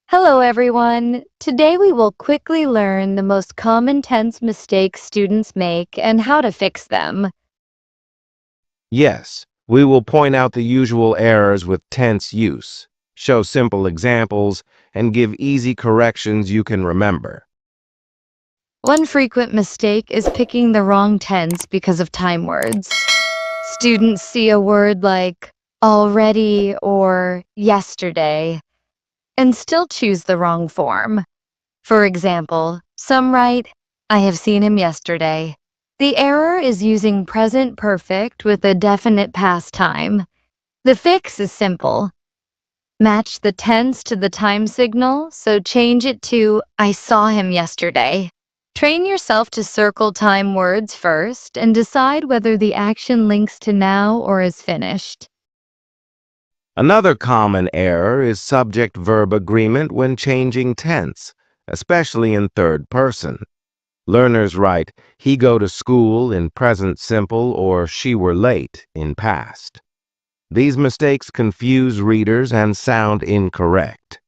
Hello, everyone. Today we will quickly learn the most common tense mistakes students make and how to fix them. Yes, we will point out the usual errors with tense use, show simple examples, and give easy corrections you can remember. One frequent mistake is picking the wrong tense because of time words. Students see a word like already or yesterday and still choose the wrong form. For example, some write, I have seen him yesterday. The error is using present perfect with a definite past time. The fix is simple. Match the tense to the time signal, so change it to I saw him yesterday. Train yourself to circle time words first and decide whether the action links to now or is finished. Another common error is subject-verb agreement when changing tense, especially in third person. Learners write, he go to school in present simple or she were late in past. These mistakes confuse readers and sound incorrect.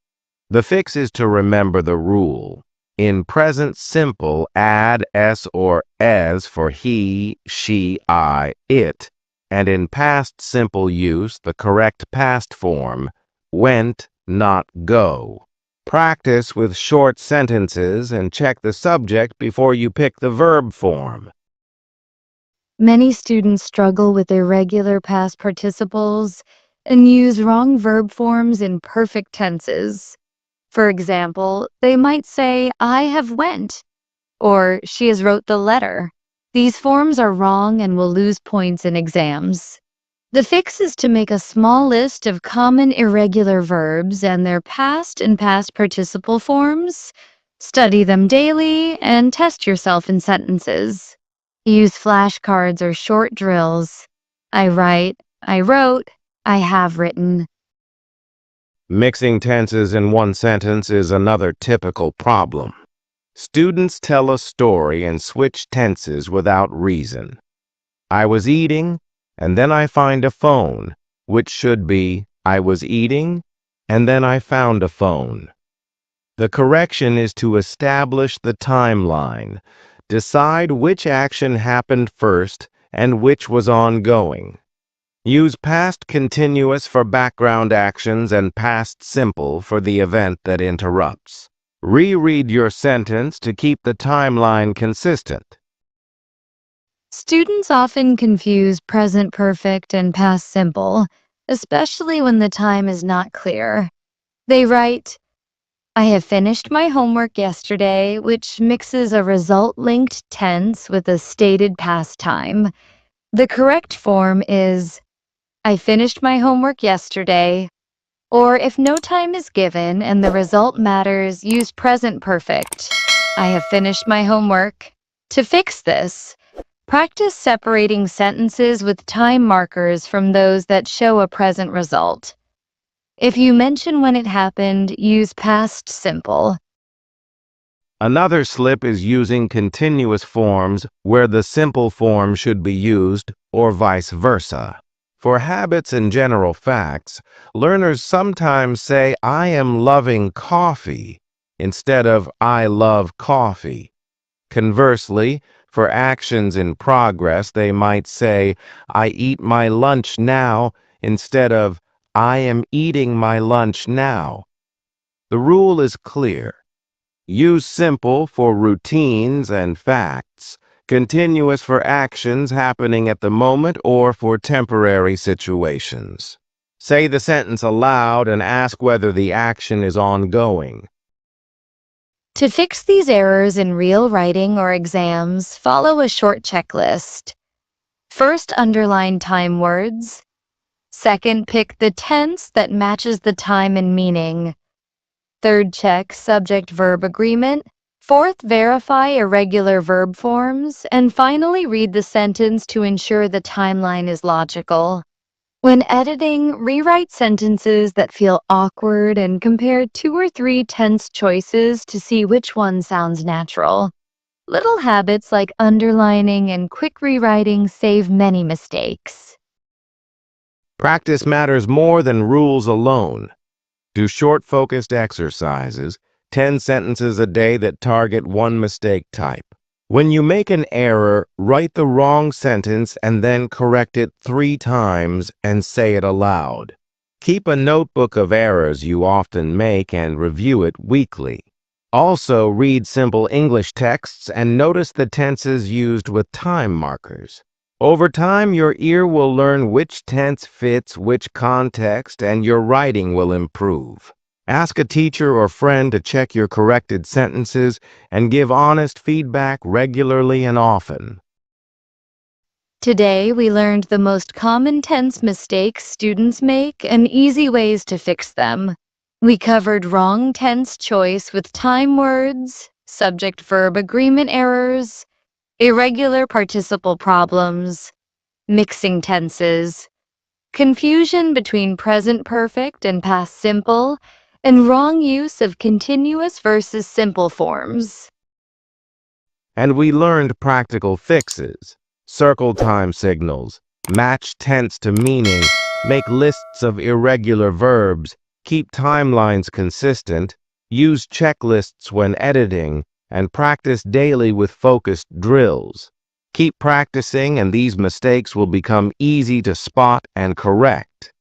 The fix is to remember the rule. In present simple, add s or as for he, she, I, it, and in past simple use, the correct past form, went, not go. Practice with short sentences and check the subject before you pick the verb form. Many students struggle with irregular past participles and use wrong verb forms in perfect tenses. For example, they might say, I have went, or she has wrote the letter. These forms are wrong and will lose points in exams. The fix is to make a small list of common irregular verbs and their past and past participle forms, study them daily, and test yourself in sentences. Use flashcards or short drills. I write, I wrote, I have written. Mixing tenses in one sentence is another typical problem. Students tell a story and switch tenses without reason. I was eating, and then I find a phone, which should be I was eating, and then I found a phone. The correction is to establish the timeline. Decide which action happened first and which was ongoing. Use past continuous for background actions and past simple for the event that interrupts. Reread your sentence to keep the timeline consistent. Students often confuse present perfect and past simple, especially when the time is not clear. They write, I have finished my homework yesterday, which mixes a result-linked tense with a stated past time. The correct form is, I finished my homework yesterday, or if no time is given and the result matters, use present perfect. I have finished my homework. To fix this, practice separating sentences with time markers from those that show a present result. If you mention when it happened, use past simple. Another slip is using continuous forms where the simple form should be used, or vice versa. For habits and general facts, learners sometimes say, I am loving coffee, instead of I love coffee. Conversely, for actions in progress, they might say, I eat my lunch now, instead of I am eating my lunch now. The rule is clear. Use simple for routines and facts, continuous for actions happening at the moment or for temporary situations. Say the sentence aloud and ask whether the action is ongoing. To fix these errors in real writing or exams, follow a short checklist. First, underline time words. Second, pick the tense that matches the time and meaning. Third, check subject-verb agreement. Fourth, verify irregular verb forms. And finally, read the sentence to ensure the timeline is logical. When editing, rewrite sentences that feel awkward and compare 2 or 3 tense choices to see which one sounds natural. Little habits like underlining and quick rewriting save many mistakes. Practice matters more than rules alone. Do short, focused exercises, 10 sentences a day that target one mistake type. When you make an error, write the wrong sentence and then correct it 3 times and say it aloud. Keep a notebook of errors you often make and review it weekly. Also, read simple English texts and notice the tenses used with time markers. Over time, your ear will learn which tense fits which context and your writing will improve. Ask a teacher or friend to check your corrected sentences and give honest feedback regularly and often. Today, we learned the most common tense mistakes students make and easy ways to fix them. We covered wrong tense choice with time words, subject-verb agreement errors, irregular participle problems, mixing tenses, confusion between present perfect and past simple, and wrong use of continuous versus simple forms. And we learned practical fixes. Circle time signals, match tense to meaning, make lists of irregular verbs, keep timelines consistent, use checklists when editing, and practice daily with focused drills. Keep practicing and these mistakes will become easy to spot and correct.